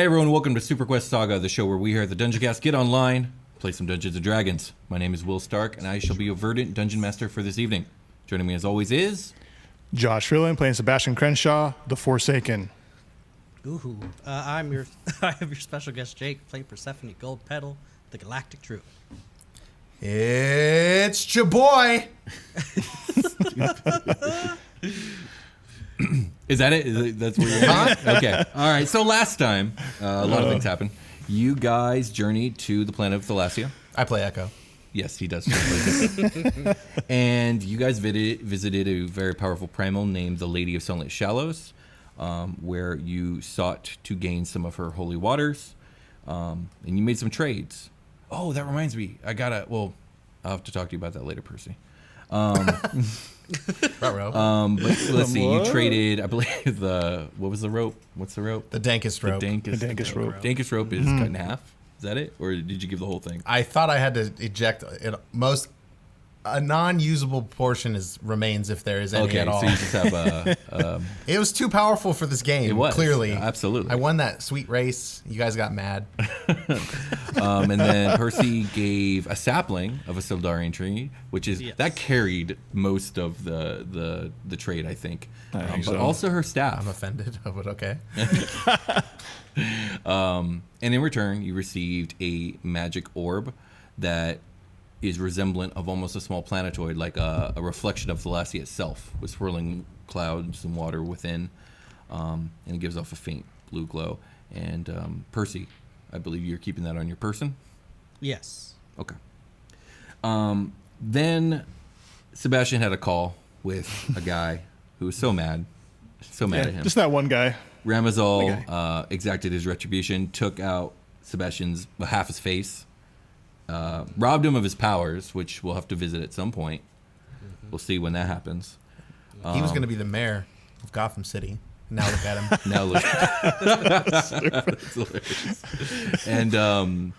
Hey everyone, welcome to SuperQuest Saga, the show where we here at the Dungeon Cast get online, play some Dungeons & Dragons. My name is Will Stark, and I shall be your verdant Dungeon Master for this evening. Joining me as always is... Josh Freeland playing Sebastian Crenshaw, the Forsaken. Ooh, I have your special guest Jake playing Persephone Gold Petal, the Galactic Druid. It's your boy. Is that it? That's where you're at? Okay. All right. So last time, a lot of things happened. You guys journeyed to the planet of Thalassia. I play Echo. Yes, he does. And you guys visited a very powerful primal named the Lady of Sunlit Shallows, where you sought to gain some of her holy waters, and you made some trades. Oh, that reminds me. I'll have to talk to you about that later, Percy. But let's see. You traded, I believe, what was the rope? What's the rope? The dankest rope. The dankest rope. Dankest rope is cut in half. Is that it? Or did you give the whole thing? I thought I had to eject it. A non-usable portion remains if there is any at all. So you just have It was too powerful for this game. It was, clearly. absolutely. I won that sweet race. You guys got mad. And then Percy gave a sapling of a Sildarian tree, which is that carried most of the trade, I think. But also her staff. I'm offended, but okay. And in return, you received a magic orb that is resemblant of almost a small planetoid, like a reflection of Thalassia itself, with swirling clouds and water within, and it gives off a faint blue glow. And Percy, I believe you're keeping that on your person? Yes. Okay. Then Sebastian had a call with a guy who was so mad at him. Just that one guy. Ramazal exacted his retribution, took out Sebastian's half his face, robbed him of his powers, which we'll have to visit at some point. We'll see when that happens. He was going to be the mayor of Gotham City. Now look at him. Now look. That's hilarious. And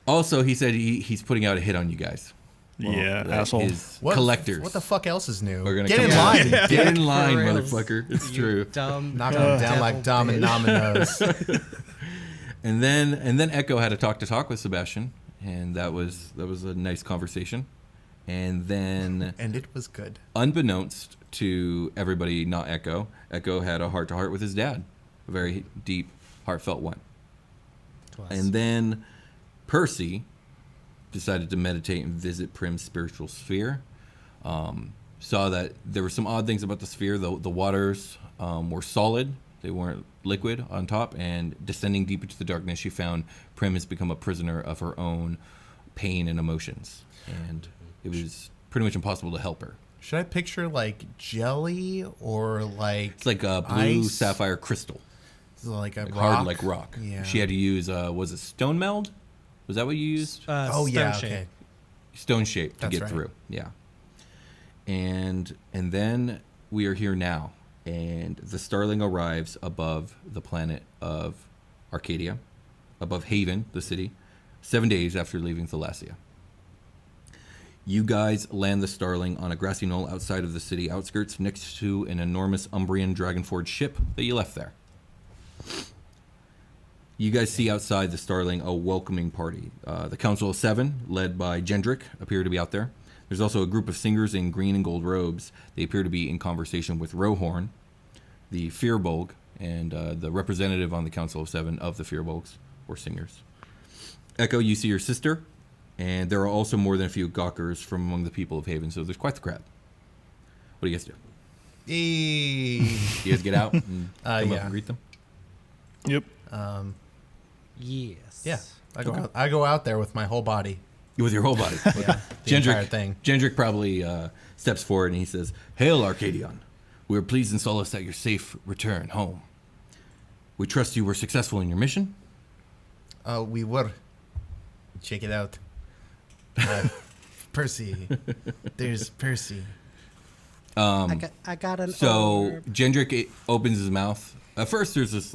also, he said he's putting out a hit on you guys. Asshole. His collectors. What the fuck else is new? Are gonna Get come in out. line. Get in line, For real. motherfucker. It's true. Dumb. Knock him down like Dom and Dominoes. And then Echo had a talk with Sebastian, and that was a nice conversation. And then, And it was good. unbeknownst to everybody, not Echo had a heart-to-heart with his dad, a very deep, heartfelt one. And then Percy decided to meditate and visit Prim's spiritual sphere. Saw that there were some odd things about the sphere. The waters were solid; they weren't liquid on top. And descending deep into the darkness, she found Prim has become a prisoner of her own pain and emotions, and it was pretty much impossible to help her. Should I picture like jelly or like It's like a blue ice? sapphire crystal, Like a like rock? hard like rock. Yeah. She had to use was it stone meld? Was that what you used? Oh Stone yeah. shape. Okay. Stone shape to That's get right. through. Yeah. And then we are here now, and the Starling arrives above the planet of Arcadia, above Haven, the city, 7 days after leaving Thalassia. You guys land the Starling on a grassy knoll outside of the city outskirts, next to an enormous Umbrian Dragonforged ship that you left there. You guys see outside the Starling a welcoming party. The Council of Seven, led by Gendrick, appear to be out there. There's also a group of singers in green and gold robes. They appear to be in conversation with Rohorn, the Fearbolg, and the representative on the Council of Seven of the Fearbolgs, or singers. Echo, you see your sister, and there are also more than a few gawkers from among the people of Haven, so there's quite the crowd. What do you guys do? You guys get out and come up yeah. and greet them? Yep. Yes. Yeah. I go out there with my whole body. With your whole body. Yeah. The entire thing. Gendrick probably steps forward and he says, "Hail, Arcadion. We are pleased and solace at your safe return home. We trust you were successful in your mission." We were. Check it out. Percy. There's Percy. I got an So orb. Gendrick opens his mouth. At first, there's this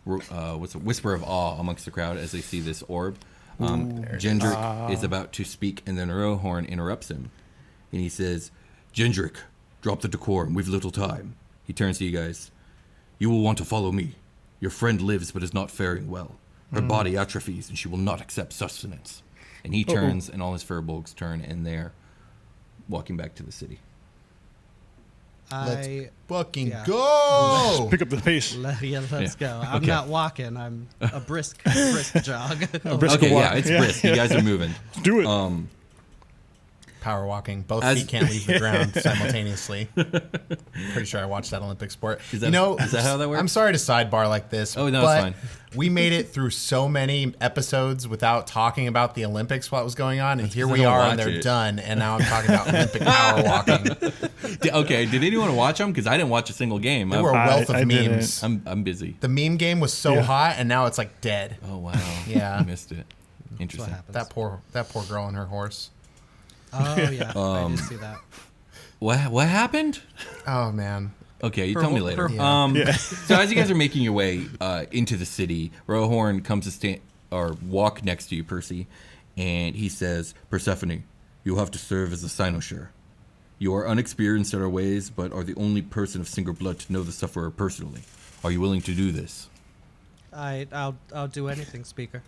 what's a whisper of awe amongst the crowd as they see this orb. Gendrick is about to speak, and then Rohorn interrupts him, and he says, "Gendrick, drop the decorum. We've little time." He turns to you guys. You will want to follow me. Your friend lives but is not faring well. Her body atrophies and she will not accept sustenance. And he turns and all his furbolgs turn and they're walking back to the city. Let's fucking yeah. go. Pick up the pace. Let's go. I'm Okay. not walking. I'm a brisk jog. brisk Okay, walk. yeah, it's Yeah. brisk. You guys are moving. Let's do it. Power walking. Both As- feet can't leave the ground simultaneously. Pretty sure I watched that Olympic sport. Is that- you know, is that how that works? I'm sorry to sidebar like this. Oh, no, but it's fine. We made it through so many episodes without talking about the Olympics, what was going on, and That's here 'cause I we don't are, watch and they're it. done, and now I'm talking about Olympic power walking. Okay, did anyone watch them? Because I didn't watch a single game. There were a wealth of I didn't. memes. I'm busy. The meme game was so Yeah. hot, and now it's like dead. Oh wow. Yeah. I missed it. What Interesting. happens? That poor girl and her horse. Oh yeah, I did see that. What happened? Oh man. Okay, you Her tell me whole- later. her- So as you guys are making your way into the city, Rohorn comes to stand or walk next to you, Percy, and he says, "Persephone, you will have to serve as a cynosure. You are unexperienced in our ways, but are the only person of single blood to know the sufferer personally. Are you willing to do this?" I'll do anything, Speaker.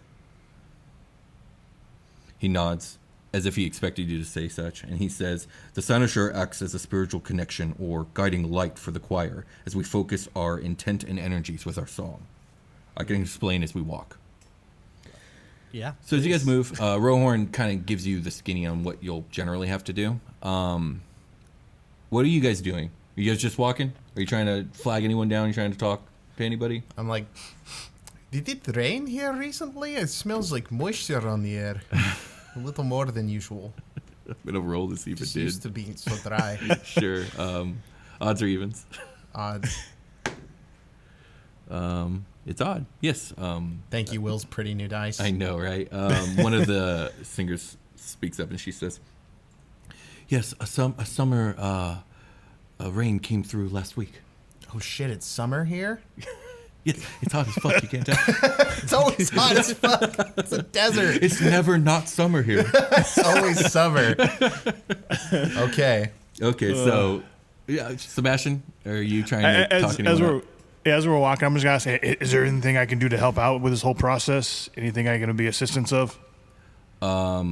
He nods, as if he expected you to say such, and he says, "The cynosure acts as a spiritual connection or guiding light for the choir as we focus our intent and energies with our song. I can explain as we walk." Yeah. So as you guys move, Rohorn kind of gives you the skinny on what you'll generally have to do. What are you guys doing? Are you guys just walking? Are you trying to flag anyone down? Are you trying to talk to anybody? I'm like, did it rain here recently? It smells like moisture on the air. A little more than usual. I'm going to roll to see if Just it used to did. be so dry. Sure. Odds or evens? Odds. It's odd. Yes. Thank you, Will's pretty new dice. I know, right? One of the singers speaks up and she says, "Yes, a summer rain came through last week." Oh shit, it's summer here? Yes, it's hot as fuck. You can't tell. It's always hot as fuck. It's a desert. It's never not summer here. It's always summer. Okay. Okay, so yeah, Sebastian, are you trying to talk anyone up? As we're walking, I'm just gonna say, is there anything I can do to help out with this whole process? Anything I can be assistance of? Are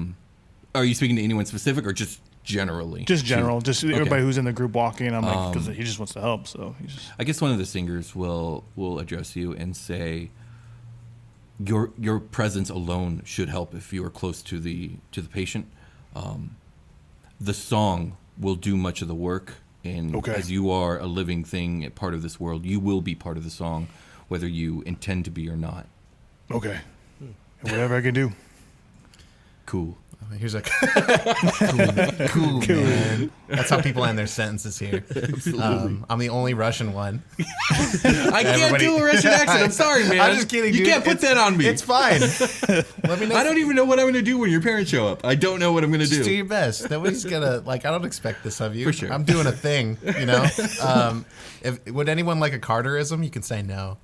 you speaking to anyone specific or just generally? Just general, just Okay. everybody who's in the group walking. I'm like, because he just wants to help. So he's just, I guess one of the singers will address you and say, your presence alone should help if you are close to the patient. The song will do much of the work, and Okay. as you are a living thing, a part of this world, you will be part of the song, whether you intend to be or not. okay. Whatever I can do. Cool. Here's a cool, man. That's how people end their sentences here. I'm the only Russian one. I can't do a Russian accent. I'm sorry, man. I'm just kidding. You dude. can't put that on me. It's fine. Let me know. I don't even know what I'm going to do when your parents show up. I don't know what I'm going to Just do do. your best. Nobody's gonna I don't expect this of you. For sure. I'm doing a thing. Would anyone like a Carterism? You can say no.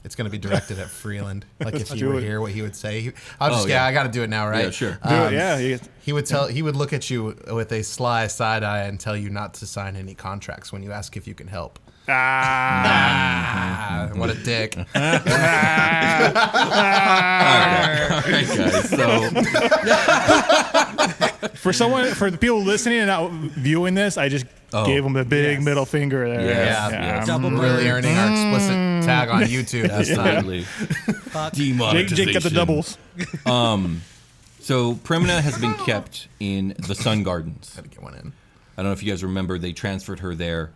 It's going to be directed at Freeland. Like if you do were it. here, what he would say. I'll just Oh, yeah. I got to do it now, right? Yeah, sure. Do it, yeah. He would look at you with a sly side eye and tell you not to sign any contracts when you ask if you can help. Ah. What a dick. All right, guys. So For the people listening and not viewing this, I just gave them a big middle finger there. Yes, Yeah. yes. Double Really bird. earning our explicit tag on YouTube this time. Absolutely. Fuck. Demonetization. Jake got the doubles. So Primina has been kept in the Sun Gardens. Had to get one in. I don't know if you guys remember, they transferred her there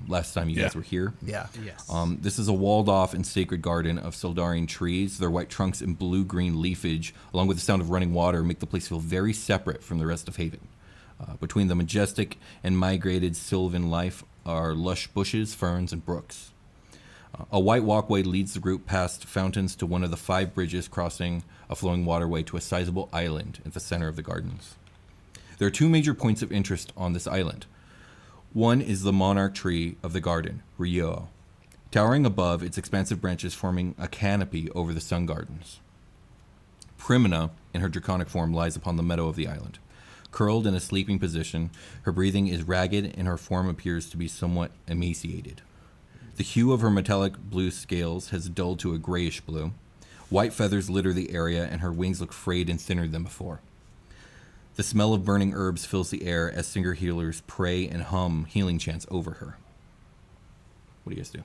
last time you guys Yeah. were here. Yeah. Yes. This is a walled-off and sacred garden of Sildarian trees. Their white trunks and blue-green leafage, along with the sound of running water, make the place feel very separate from the rest of Haven. Between the majestic and migrated sylvan life are lush bushes, ferns, and brooks. A white walkway leads the group past fountains to one of the 5 bridges crossing a flowing waterway to a sizable island at the center of the gardens. There are 2 major points of interest on this island. One is the monarch tree of the garden, Rio, towering above, its expansive branches forming a canopy over the sun gardens. Primina, in her draconic form, lies upon the meadow of the island. Curled in a sleeping position, her breathing is ragged and her form appears to be somewhat emaciated. The hue of her metallic blue scales has dulled to a grayish blue. White feathers litter the area, and her wings look frayed and thinner than before. The smell of burning herbs fills the air as singer healers pray and hum healing chants over her. What do you guys do?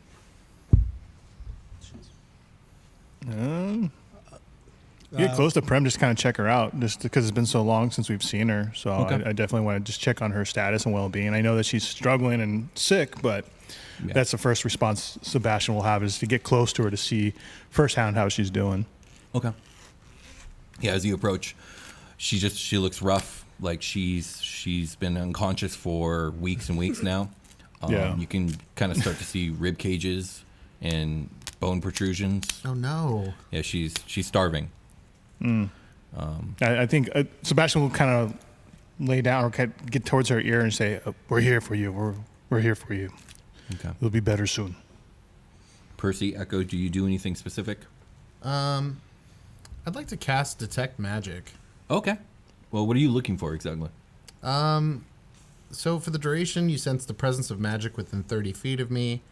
Get close to Prem, just kind of check her out, just because it's been so long since we've seen her. So Okay. I definitely want to just check on her status and well-being. I know that she's struggling and sick, but that's the first response Sebastian will have, is to get close to her to see firsthand how she's doing. Okay. Yeah, as you approach, she looks rough. Like she's been unconscious for weeks and weeks now. Yeah. You can kind of start to see rib cages and bone protrusions. Oh no. Yeah, she's starving. I think Sebastian will kind of lay down or get towards her ear and say, "We're here for you. We're here for you. Okay. It'll be better soon." Percy, Echo, do you do anything specific? I'd like to cast Detect Magic. Okay. Well, what are you looking for exactly? So for the duration, you sense the presence of magic within 30 feet of me.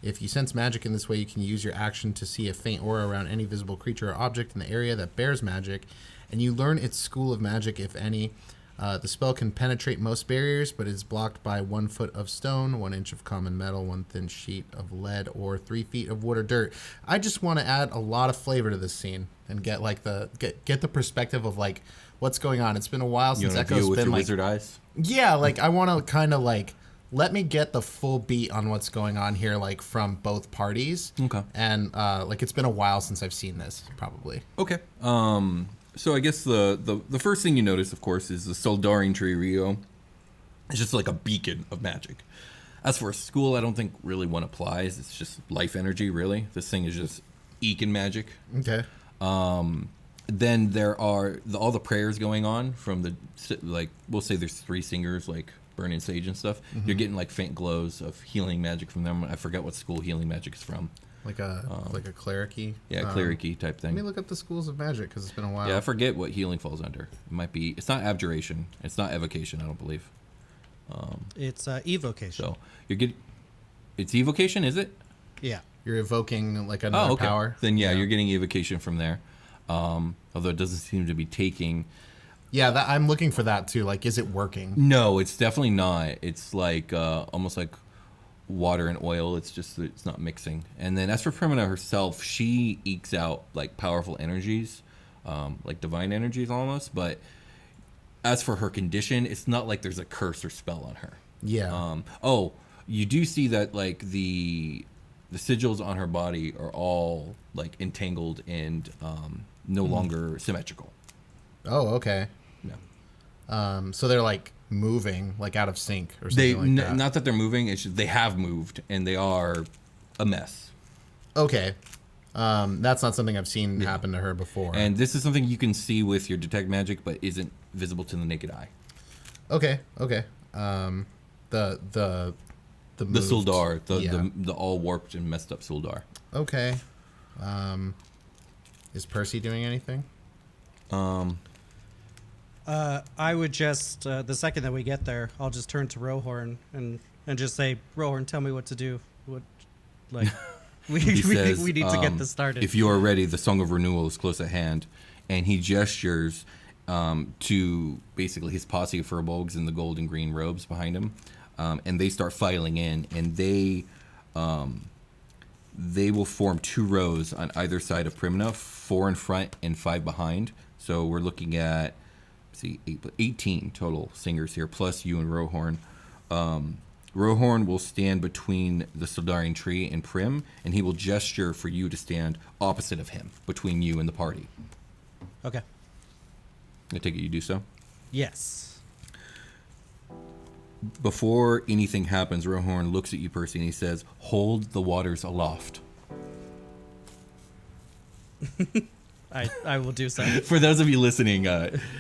If you sense magic in this way, you can use your action to see a faint aura around any visible creature or object in the area that bears magic, and you learn its school of magic, if any. The spell can penetrate most barriers, but is blocked by 1 foot of stone, 1 inch of common metal, 1 thin sheet of lead, or 3 feet of wood or dirt. I just want to add a lot of flavor to this scene and get like get the perspective of like what's going on. It's been a while You since want to Echo's deal with been your like, wizard eyes? yeah, like I want to kind of like let me get the full beat on what's going on here, like from both parties. Okay. And like it's been a while since I've seen this, probably. Okay. So I guess the first thing you notice, of course, is the Soldaring Tree Rio. It's just like a beacon of magic. As for a school, I don't think really one applies. It's just life energy, really. This thing is just eking magic. Okay. Then there are all the prayers going on from the, like, we'll say there's 3 singers, like Burning Sage and stuff. Mm-hmm. You're getting like faint glows of healing magic from them. I forget what school healing magic is from. Like a cleric-y. Yeah, cleric-y type thing. Let me look up the schools of magic because it's been a while. Yeah, I forget what healing falls under. It might be. It's not abjuration. It's not evocation. I don't believe. It's evocation. So you're getting. It's evocation, is it? Yeah. You're evoking like another power. Then you're getting evocation from there. Although it doesn't seem to be taking. Yeah, I'm looking for that too. Like, is it working? No, it's definitely not. It's like almost like water and oil. It's just it's not mixing. And then as for Primina herself, she ekes out like powerful energies, like divine energies almost. But as for her condition, it's not like there's a curse or spell on her. Yeah. You do see that like the sigils on her body are all like entangled and no longer symmetrical. Oh, okay. Yeah. So they're like moving, like out of sync or something like that. Not that they're moving. It's just they have moved and they are a mess. Okay. That's not something I've seen happen to her before. And this is something you can see with your detect magic, but isn't visible to the naked eye. Okay. The moved, Suldar, the all warped and messed up Suldar. Okay. Is Percy doing anything? I would just the second that we get there, I'll just turn to Rohorn and just say, Rohorn, tell me what to do. What, like, we Says, we need to get this started. If you are ready, the Song of Renewal is close at hand, and he gestures to basically his posse of furbolgs in the gold and green robes behind him, and they start filing in, and they will form 2 rows on either side of Primina, 4 in front and 5 behind. So we're looking at 18 total singers here, plus you and Rohorn. Rohorn will stand between the Soldaring Tree and Prim, and he will gesture for you to stand opposite of him, between you and the party. Okay. I take it you do so? Yes. Before anything happens, Rohorn looks at you, Percy, and he says, "Hold the waters aloft." I will do so. For those of you listening,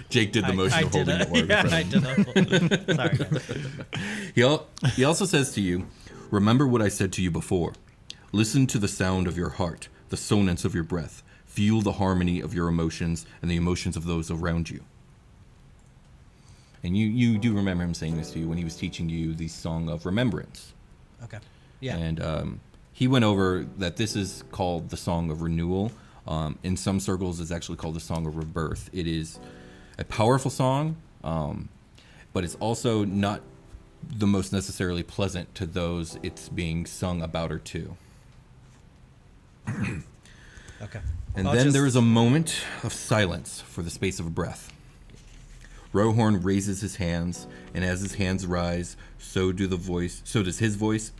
Jake did the motion of holding the orb. Yeah, I did. Sorry, guys. He also says to you, "Remember what I said to you before. Listen to the sound of your heart, the sonance of your breath. Feel the harmony of your emotions and the emotions of those around you." And you do remember him saying this to you when he was teaching you the Song of Remembrance. Okay. Yeah. And he went over that this is called the Song of Renewal. In some circles, it's actually called the Song of Rebirth. It is a powerful song, but it's also not the most necessarily pleasant to those it's being sung about or to. Okay. And then there is a moment of silence for the space of a breath. Rohorn raises his hands, and as his hands rise, so does his voice,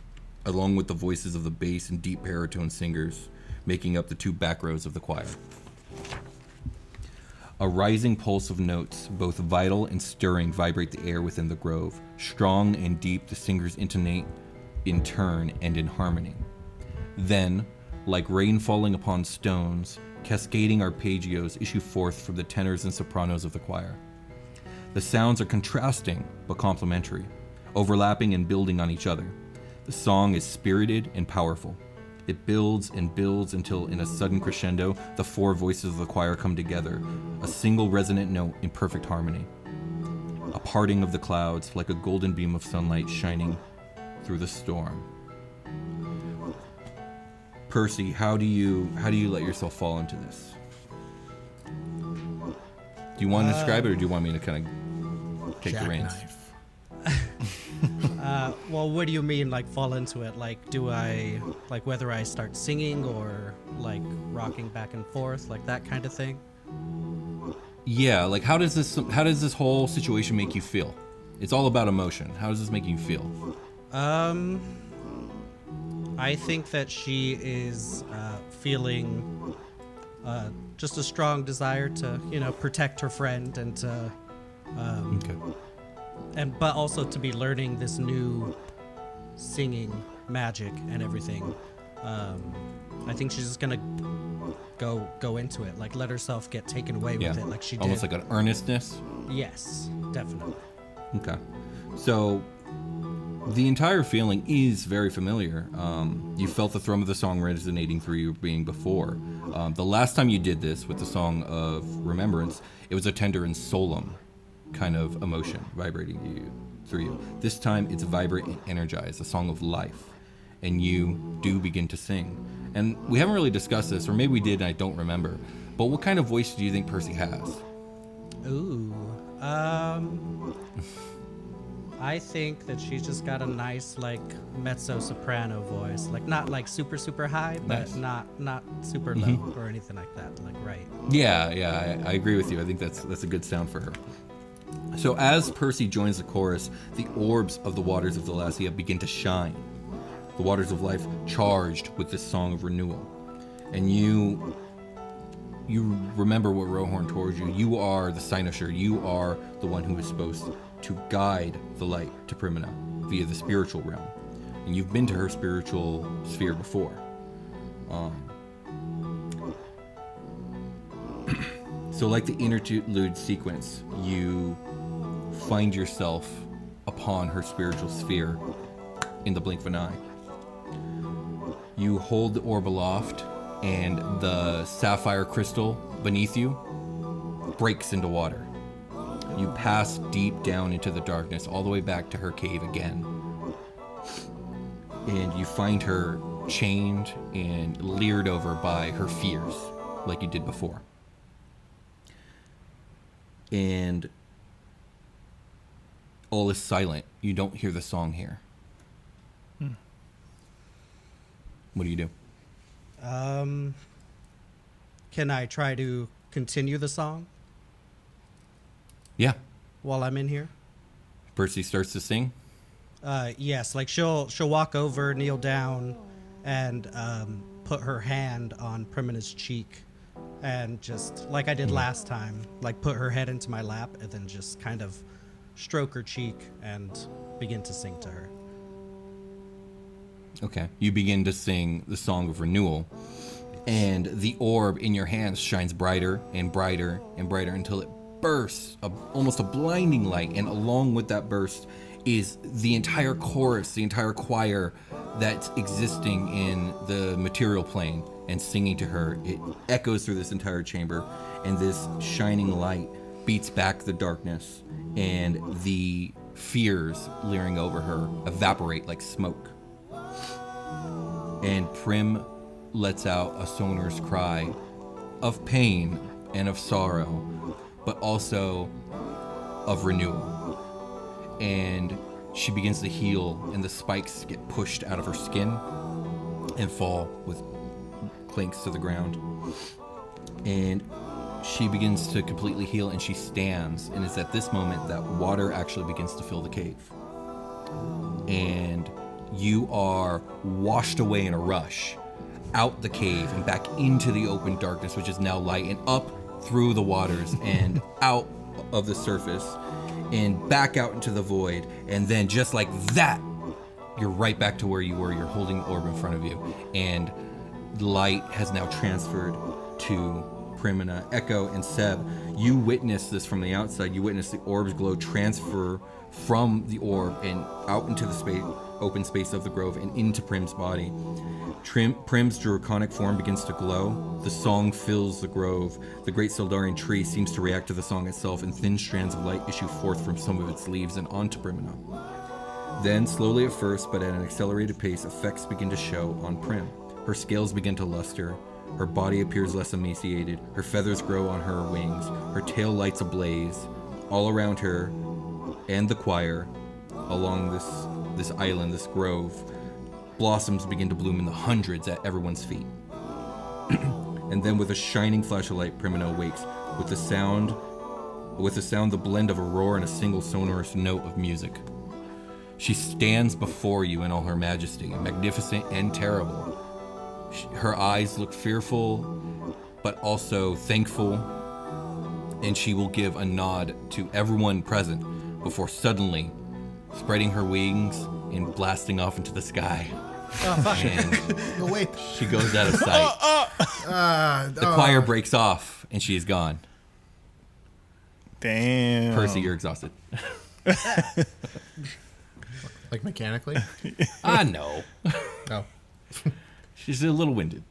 along with the voices of the bass and deep baritone singers, making up the two back rows of the choir. A rising pulse of notes, both vital and stirring, vibrate the air within the grove. Strong and deep, the singers intonate in turn and in harmony. Then, like rain falling upon stones, cascading arpeggios issue forth from the tenors and sopranos of the choir. The sounds are contrasting but complementary, overlapping and building on each other. The song is spirited and powerful. It builds and builds until, in a sudden crescendo, the four voices of the choir come together, a single resonant note in perfect harmony. A parting of the clouds, like a golden beam of sunlight shining through the storm. Percy, how do you let yourself fall into this? Do you want to describe it, or do you want me to kind of take the reins? Well, what do you mean, like, fall into it? Like, do I, like, whether I start singing or, like, rocking back and forth, like that kind of thing? Yeah, like, how does this whole situation make you feel? It's all about emotion. How does this make you feel? I think that she is feeling just a strong desire to, protect her friend and to, Okay. but also to be learning this new singing magic and everything. I think she's just gonna go into it, like let herself get taken away with it, like she did. Almost like an earnestness. Yes, definitely. Okay. So the entire feeling is very familiar. You felt the thrum of the song resonating through you being before. The last time you did this with the Song of Remembrance, it was a tender and solemn kind of emotion vibrating through you. This time it's vibrant and energized, a song of life. And you do begin to sing. And we haven't really discussed this, or maybe we did and I don't remember. But what kind of voice do you think Percy has? Ooh. I think that she's just got a nice, like, mezzo-soprano voice. Like, not, like, super, super high, but Nice. not super low or anything like that. Like, right. Yeah, I agree with you. I think that's a good sound for her. So as Percy joins the chorus, the orbs of the waters of Thalassia begin to shine. The waters of life charged with this Song of Renewal. And you remember what Rohorn told you. You are the cynosure. You are the one who is supposed to guide the light to Primina via the spiritual realm. And you've been to her spiritual sphere before. So like the interlude sequence, you find yourself upon her spiritual sphere in the blink of an eye. You hold the orb aloft, and the sapphire crystal beneath you breaks into water. You pass deep down into the darkness, all the way back to her cave again. And you find her chained and leered over by her fears, like you did before. And all is silent. You don't hear the song here. What do you do? Can I try to continue the song Yeah. while I'm in here? Percy starts to sing. Yes, like she'll walk over, kneel down, and put her hand on Primina's cheek, and just like I did last time, like put her head into my lap, and then just kind of stroke her cheek and begin to sing to her. Okay. You begin to sing the Song of Renewal, and the orb in your hands shines brighter and brighter and brighter until it bursts, almost a blinding light, and along with that burst is the entire chorus, the entire choir that's existing in the material plane and singing to her. It echoes through this entire chamber, and this shining light beats back the darkness, and the fears leering over her evaporate like smoke. and Prim lets out a sonorous cry of pain and of sorrow, but also of renewal. And she begins to heal, and the spikes get pushed out of her skin and fall with clinks to the ground. And she begins to completely heal, and she stands, and it's at this moment that water actually begins to fill the cave. And you are washed away in a rush out the cave and back into the open darkness, which is now light, and up through the waters and out of the surface and back out into the void. And then just like that, you're right back to where you were. You're holding the orb in front of you, and light has now transferred to Primina. Echo and Seb, you witness this from the outside. You witness the orb's glow transfer from the orb and out into the space, open space of the grove and into Prim's body. Prim's draconic form begins to glow. The song fills the grove. The great Sildarian tree seems to react to the song itself, and thin strands of light issue forth from some of its leaves and onto Primina. Then, slowly at first, but at an accelerated pace, effects begin to show on Prim. Her scales begin to luster. Her body appears less emaciated. Her feathers grow on her wings. Her tail lights ablaze. All around her and the choir, along this island, this grove, blossoms begin to bloom in the hundreds at everyone's feet. And then with a shining flash of light, Primina awakes with the sound, the blend of a roar and a single sonorous note of music. She stands before you in all her majesty, magnificent and terrible. Her eyes look fearful, but also thankful, and she will give a nod to everyone present before suddenly spreading her wings and blasting off into the sky. Oh, fuck. And No, wait. she goes out of sight. The choir breaks off, and she is gone. Damn. Percy, you're exhausted. Like mechanically? No. Oh. She's a little winded.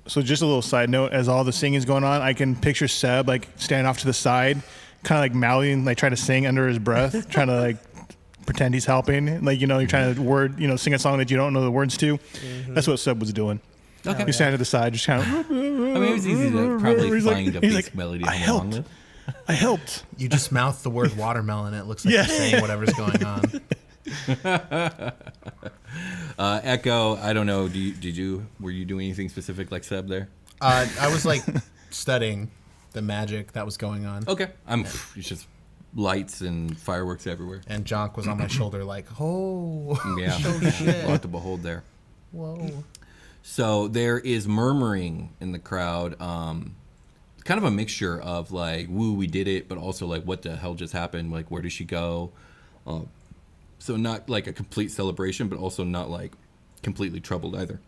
So just a little side note, as all the singing is going on, I can picture Seb like standing off to the side, kind of like mouthing, like trying to sing under his breath, trying to like pretend he's helping. Like, you're trying to sing a song that you don't know the words to. Mm-hmm. That's what Seb was doing. Okay. He's standing to the side, just kind of. I mean, it was easy to probably find a basic like, melody to I hum along helped. with. I helped. You just mouth the word watermelon. It looks like Yeah. you're saying whatever's going on. Echo, I don't know. Were you doing anything specific like Seb there? I was like studying the magic that was going on. Okay. It's just lights and fireworks everywhere. And Jonk was on my shoulder like, oh, Yeah. oh shit. A lot to behold there. Whoa. So there is murmuring in the crowd. Kind of a mixture of like, woo, we did it, but also like, what the hell just happened? Like, where did she go? So not like a complete celebration, but also not like completely troubled either.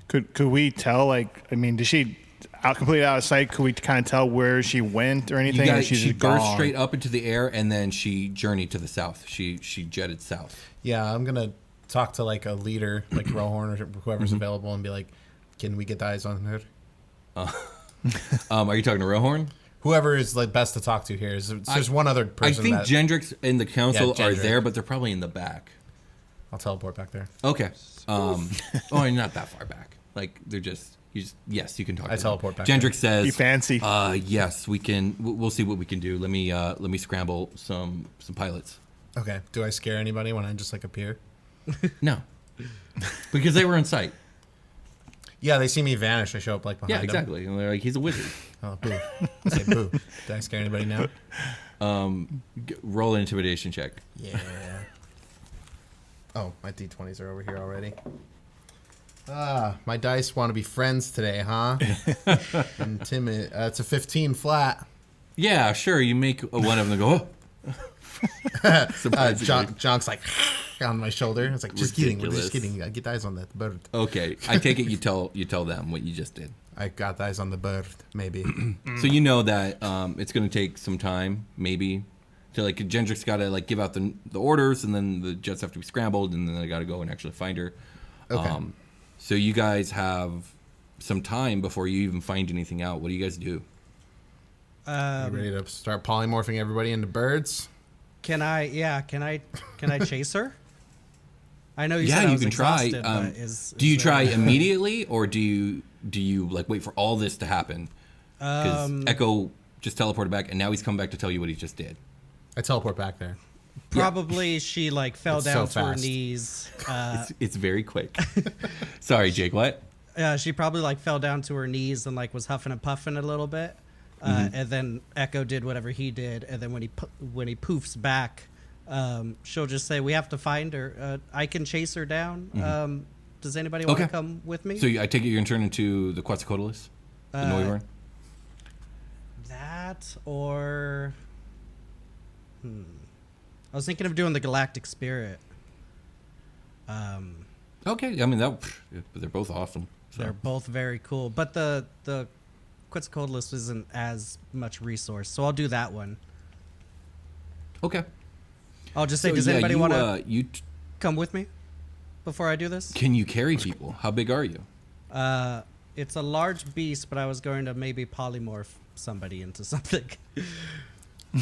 Could we tell? Like, I mean, did she completely out of sight? Could we kind of tell where she went or anything? Or she's She just burst gone? straight up into the air, and then she journeyed to the south. She jetted south. Yeah, I'm going to talk to like a leader, like Rohorn or whoever's available, and be like, can we get the eyes on her? Are you talking to Rohorn? Whoever is like best to talk to here. There's one other person. I think Gendrix and the council Yeah, are Gendrick. there, but they're probably in the back. I'll teleport back there. Okay. Not that far back. Like they're just. Yes, you can talk. I to teleport them. back. Gendrix says, You fancy? Yes, we can. We'll see what we can do. Let me scramble some pilots. Okay. Do I scare anybody when I just like appear? No, because they were in sight. Yeah, they see me vanish. I show up like behind Yeah, them. exactly. And they're like, he's a wizard. Oh, boo. I say boo. Did I scare anybody now? Roll an intimidation check. Yeah. Oh, my D20s are over here already. My dice want to be friends today, huh? Intimidate. It's a 15 flat. Yeah, sure. You make one of them go. Oh. Surprisingly. Jonk's like on my shoulder. It's like, just kidding. We're Ridiculous. just kidding. Get eyes on that bird. Okay, I take it you tell them what you just did. I got eyes on the bird, maybe. So you know that it's going to take some time, maybe, to like Gendrix got to like give out the orders, and then the jets have to be scrambled, and then they got to go and actually find her. Okay. So you guys have some time before you even find anything out. What do you guys do? You ready to start polymorphing everybody into birds? Can I chase her? I know you said I you was can try. exhausted, but is Do you there- try immediately, or do you like wait for all this to happen? Because Echo just teleported back, and now he's come back to tell you what he just did. I teleport back there. Probably she like fell It's down so to her fast. knees. It's very quick. Sorry, Jake. What? She probably like fell down to her knees and like was huffing and puffing a little bit. And then Echo did whatever he did, and then when he poofs back, she'll just say, "We have to find her. I can chase her down. Does anybody want to come with me?" So I take it you're going to turn into the Quetzalcoatlus? The Noivern? That or I was thinking of doing the Galactic Spirit. Okay, I mean, they're both awesome. So. They're both very cool, but the Quetzalcoatlus isn't as much resource, so I'll do that one. Okay. I'll just say, does anybody want to you come with me before I do this? can you carry people? How big are you? It's a large beast, but I was going to maybe polymorph somebody into something.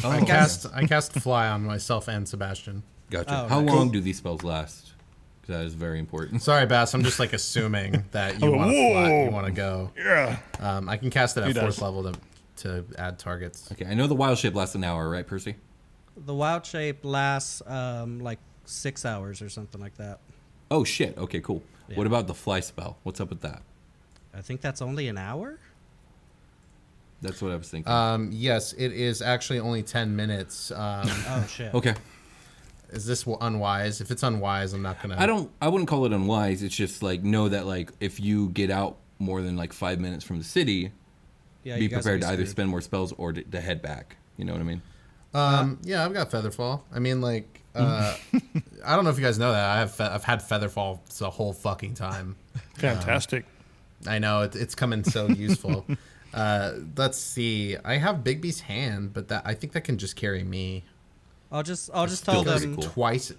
I cast fly on myself and Sebastian. Gotcha. Oh, How nice. long do these spells last? 'Cause that is very important. Sorry, Bass. I'm just like assuming that you want to fly. You want to go. Yeah. I can cast it He at does. 4th level to add targets. Okay, I know the wild shape lasts an hour, right, Percy? The wild shape lasts like 6 hours or something like that. Oh shit. Okay, cool. Yeah. What about the fly spell? What's up with that? I think that's only an hour. That's what I was thinking. Yes, it is actually only 10 minutes. Oh shit. Okay. Is this unwise? If it's unwise, I'm not gonna. I wouldn't call it unwise. It's just like know that like if you get out more than like 5 minutes from the city, Yeah, be you guys will prepared be to either screwed. spend more spells or to head back. You know what I mean? Yeah, I've got Featherfall. I mean, like, I don't know if you guys know that I've had Featherfall the whole fucking time. Fantastic. I know it's coming so useful. Let's see. I have Big Beast's hand, but I think that can just carry me. I'll just still tell pretty them cool. Twice.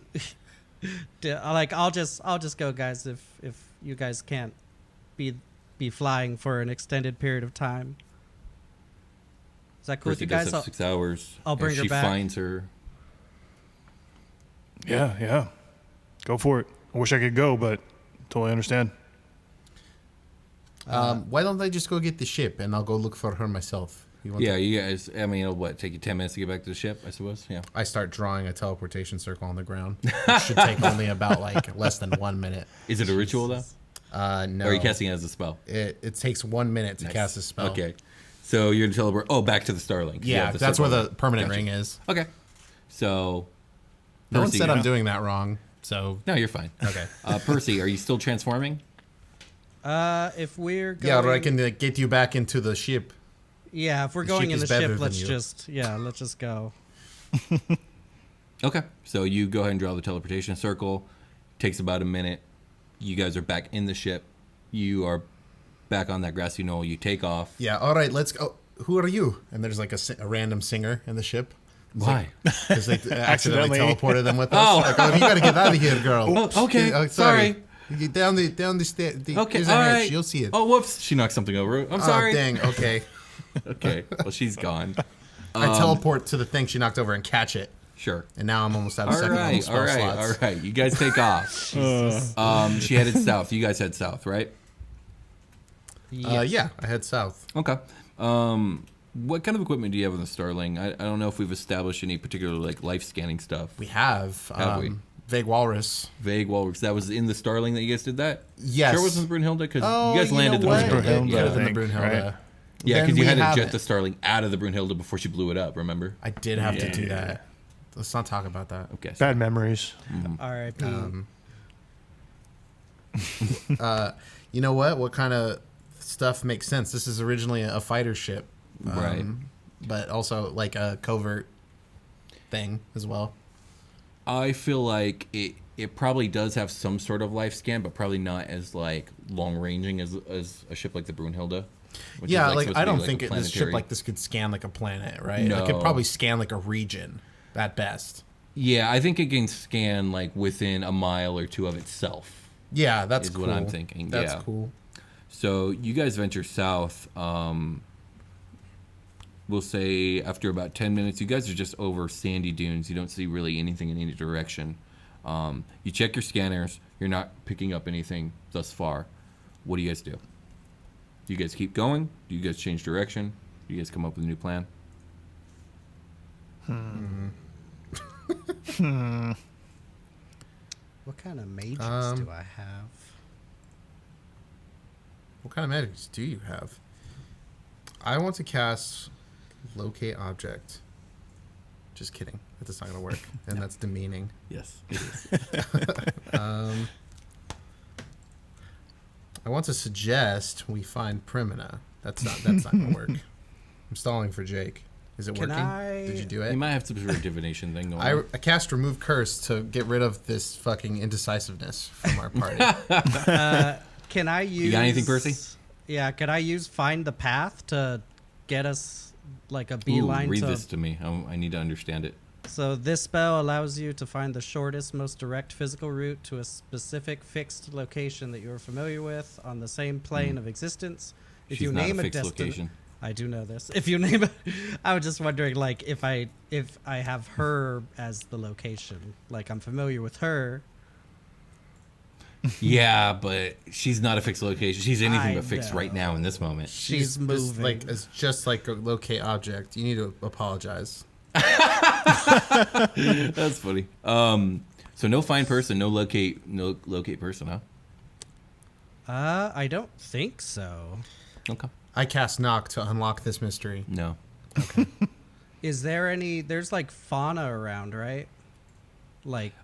like I'll just go, guys, if you guys can't be flying for an extended period of time. Is that cool with Percy you does guys? have 6 hours. I'll bring and her she back. finds her. Yeah. Go for it. I wish I could go, but totally understand. Why don't I just go get the ship and I'll go look for her myself? You want Yeah, you guys. I mean, it'll take you 10 minutes to get back to the ship, I suppose. Yeah. I start drawing a teleportation circle on the ground. It should take only about like less than 1 minute. Is it a ritual though? No. Or are you casting it as a spell? It takes 1 minute to Nice. cast a spell. Okay. So you're gonna teleport. Oh, back to the Starlink. You Yeah, have the that's where circle. the permanent Gotcha. ring is. Okay. So. No one Percy, said I'm doing that wrong. So No, you're fine. okay. Percy, are you still transforming? If we're going, Yeah, or I can get you back into the ship. Yeah, if we're The going ship in the is better ship, than let's you. just go. Okay. So you go ahead and draw the teleportation circle. Takes about a minute. You guys are back in the ship. You are back on that grassy knoll. You take off. Yeah. All right. Let's go. Who are you? And there's like a random singer in the ship. Why? Because they accidentally Accidentally. teleported them with us. Oh. Like, oh, you got to get out of here, girl. Oh, okay. Oh, Sorry. You get down the stairs. Okay. There's All a hatch. right. You'll see it. Oh, whoops. She knocked something over. I'm Oh, sorry. dang. Okay. Okay. Well, she's gone. I teleport to the thing she knocked over and catch it. Sure. And now I'm almost out of All second level right. spell All right. slots. All right. You guys take off. She headed south. You guys head south, right? Yeah, I head south. Okay. What kind of equipment do you have on the Starling? I don't know if we've established any particular like life scanning stuff. We have, Have we? Vague Walrus. Vague Walrus. That was in the Starling that you guys did that? Yes. Sure wasn't Brunhilde? Because Oh, you guys landed the know what? Brunhilde. Brunhilde, Yeah, I Better than the think, Brunhilde. right? yeah, Then because you we had to have jet it. the Starling out of the Brunhilde before she blew it up, remember? I did have to do Yeah. that. Let's not talk about that. Okay. Bad memories. R.I.P. You know what? What kind of stuff makes sense? This is originally a fighter ship. Right. But also like a covert thing as well. I feel like it probably does have some sort of life scan, but probably not as like long ranging as a ship like the Brunhilde. which is, Yeah, supposed to I be, don't a think this ship planetary- like this could scan like a planet, right? No. It could probably scan like a region at best. Yeah, I think it can scan like within a mile or two of itself. Yeah, that's Is cool. what I'm thinking, That's yeah. cool. So you guys venture south. We'll say after about 10 minutes, you guys are just over sandy dunes. You don't see really anything in any direction. You check your scanners. You're not picking up anything thus far. What do you guys do? Do you guys keep going? Do you guys change direction? Do you guys come up with a new plan? What kind of mages do I have? What kind of magics do you have? I want to cast Locate Object. Just kidding. That's not going to work. And that's demeaning. Yes, it is. I want to suggest we find Primina. That's not going to work. I'm stalling for Jake. Is it working? Did you do it? You might have some sort of divination thing going on. I cast Remove Curse to get rid of this fucking indecisiveness from our party. Can I use... You got anything, Percy? Yeah, could I use Find the Path to get us like a beeline? Read this to me. I need to understand it. So this spell allows you to find the shortest, most direct physical route to a specific fixed location that you are familiar with on the same plane of existence. If She's you not name a a fixed destination, location. I do know this. If you name it, I was just wondering, like, if I have her as the location, like I'm familiar with her. Yeah, but she's not a fixed location. She's anything I but fixed know. right now in this moment. She's moving. It's just like a Locate Object. You need to apologize. That's funny. So no find person, no locate person, huh? I don't think so. Okay. I cast Knock to unlock this mystery. No. Is there any? There's like fauna around, right? Like.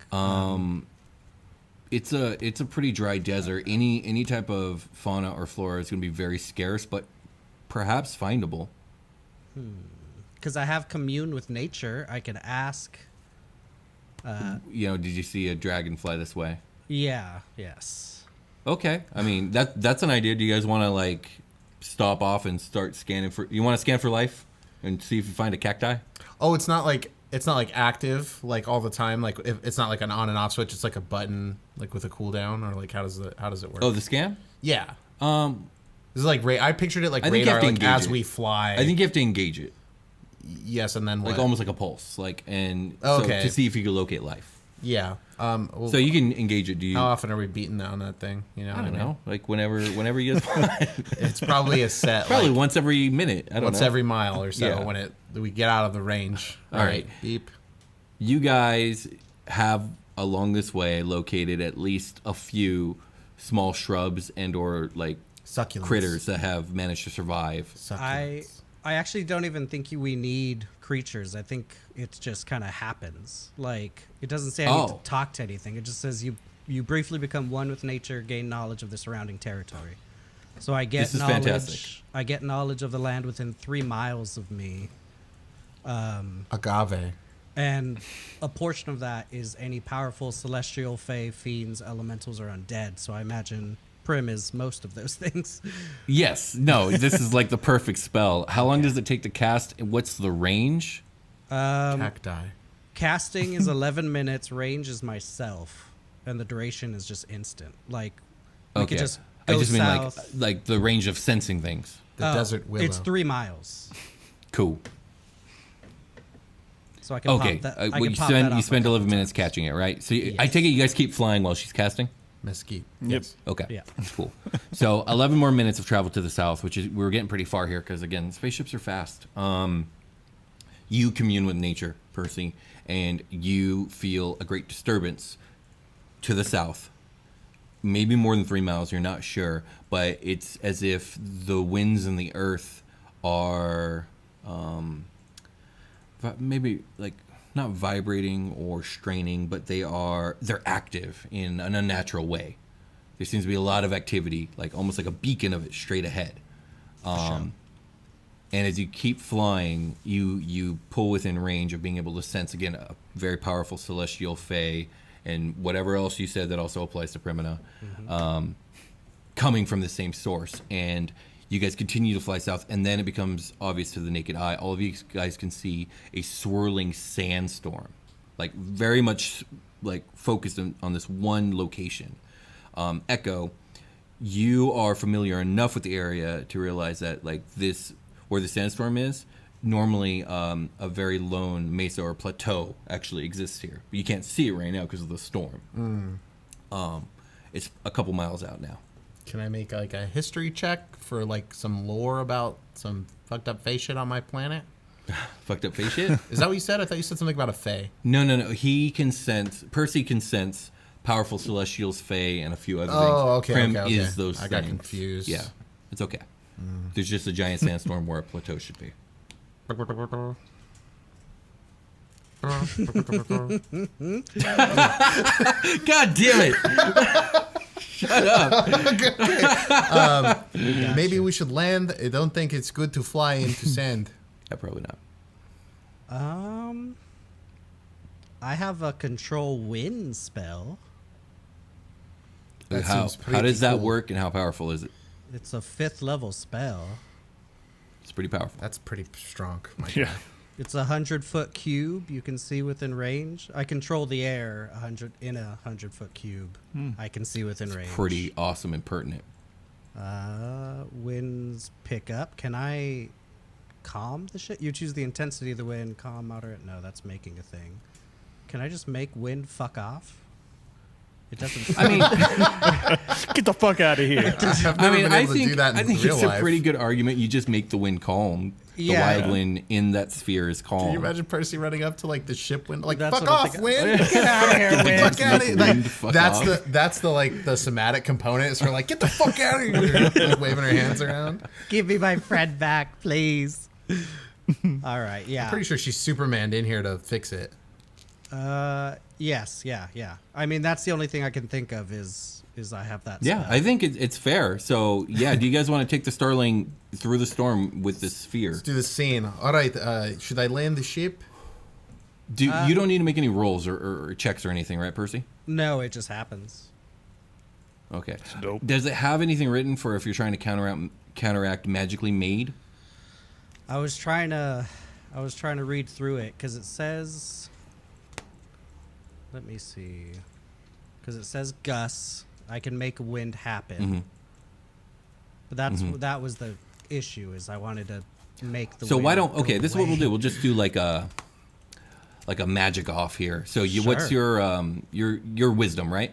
It's a pretty dry desert. Any type of fauna or flora is going to be very scarce, but perhaps findable. Because I have commune with nature, I could ask. Did you see a dragon fly this way? Yeah. Yes. Okay. I mean, that's an idea. Do you guys want to like stop off and start scanning for? You want to scan for life and see if you find a cacti? Oh, it's not like active like all the time. Like it's not like an on and off switch. It's like a button like with a cooldown, or like how does it work? Oh, the scan? Yeah. This is like I pictured it like I think you have radar to like as engage it. we fly. I think you have to engage it. Yes, and then what? Like almost like a pulse, like Okay. to see if you can locate life. Yeah. Well, So you can engage it. Do you? how often are we beating down that thing? You know, I don't know. Like whenever you guys want. It's probably a set. Probably like, once every minute. I don't once know. every mile or so Yeah. when we get out of the range. All right. Beep. You guys have along this way located at least a few small shrubs and or like Succulents. critters that have managed to survive. Succulents. I actually don't even think we need creatures. I think it just kind of happens. Like it doesn't say I need to talk to anything. It just says you briefly become one with nature, gain knowledge of the surrounding territory. So I get This is knowledge. fantastic. I get knowledge of the land within 3 miles of me. Agave. And a portion of that is any powerful celestial, fae, fiends, elementals, or undead. So I imagine Prim is most of those things. Yes. No, this is like the perfect spell. How long does it take to cast? And what's the range? Cacti. Casting is 11 minutes. Range is myself. And the duration is just instant. Like, we could just I go just mean south. like the range of sensing things. The desert willow. It's 3 miles. Cool. So I can Okay. pop that. I You can pop that off spend a couple 11 minutes times. catching it, right? So I Yes. take it you guys keep flying while she's casting? Mesquite. Yep. Okay. Yeah. Cool. So 11 more minutes of travel to the south, which is we're getting pretty far here because again, spaceships are fast. You commune with nature, Percy, and you feel a great disturbance to the south. Maybe more than 3 miles, you're not sure, but it's as if the winds and the earth are maybe like not vibrating or straining, but they're active in an unnatural way. There seems to be a lot of activity, like almost like a beacon of it straight ahead. And as you keep flying, you pull within range of being able to sense again a very powerful celestial fae and whatever else you said that also applies to Primina, coming from the same source. And you guys continue to fly south, and then it becomes obvious to the naked eye. All of you guys can see a swirling sandstorm, like very much like focused on this one location. Echo, you are familiar enough with the area to realize that like this, where the sandstorm is normally a very lone mesa or plateau actually exists here. But you can't see it right now because of the storm. It's a couple miles out now. Can I make like a history check for like some lore about some fucked up fae shit on my planet? Fucked up face shit? Is that what you said? I thought you said something about a fae. No. Percy can sense powerful celestials, fae, and a few other things. Oh, okay. Prim okay. is those I things. got confused. Yeah, it's okay. There's just a giant sandstorm where a plateau should be. God damn it! Shut up. Maybe we should land. I don't think it's good to fly into sand. Yeah, probably not. I have a control wind spell. That How seems pretty does that cool. work, and how powerful is it? It's a 5th level spell. It's pretty powerful. That's pretty strong. My Yeah. God. It's a 100-foot cube you can see within range. I control the air 100-foot cube. I can see within range. Pretty awesome and pertinent. Winds pick up. Can I calm the shit? You choose the intensity of the wind. Calm, moderate. No, that's making a thing. Can I just make wind fuck off? It doesn't. I mean, Get the fuck out of here. I've never been able to do that in I think real it's life. a pretty good argument. You just make the wind calm. The Yeah. wild wind in that sphere is calm. Can you imagine Percy running up to like the ship window, like That's fuck what I'm off, thinking. wind, Get out of here, wind. fuck out of here. Like, Wind, fuck that's off. that's the like the somatic component. Is her like get the fuck out of here, like waving her hands around. Give me my friend back, please. All right. Yeah. Pretty sure she's Supermaned in here to fix it. Yes. Yeah. I mean, that's the only thing I can think of is I have that. Yeah, spell. I think it's fair. So, yeah, do you guys want to take the Starling through the storm with this sphere? Let's do the scene. All right, should I land the ship? You don't need to make any rolls or checks or anything, right, Percy? No, it just happens. Okay. dope. Does it have anything written for if you're trying to counteract magically made? I was trying to read through it because it says. Let me see. Because it says Gus. I can make wind happen. But that was the issue. Is I wanted to make the. So wind why don't? go Okay, this is what we'll away. do. We'll just do like a magic off here. So what's Sure. your wisdom, right?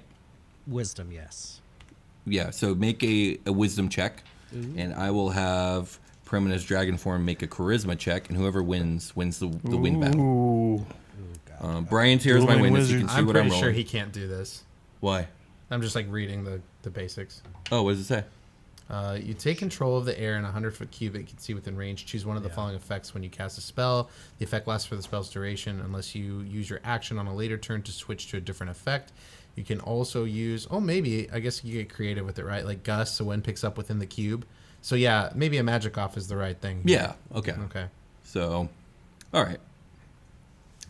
Wisdom, yes. Yeah. So make a wisdom check, and I will have Perimeter's dragon form make a charisma check, and whoever wins the wind battle. Ooh. Brian's here as my Dueling witness. You can wizards. see I'm what I'm pretty rolling. sure he can't do this. Why? I'm just like reading the basics. Oh, what does it say? You take control of the air in a 100-foot cube that you can see within range. Choose one of the following effects when you cast a spell. The effect lasts for the spell's duration unless you use your action on a later turn to switch to a different effect. You can also use, I guess you get creative with it, right? Like gust, so wind picks up within the cube. So yeah, maybe a magic off is the right thing. Yeah. Okay. Okay. So, all right.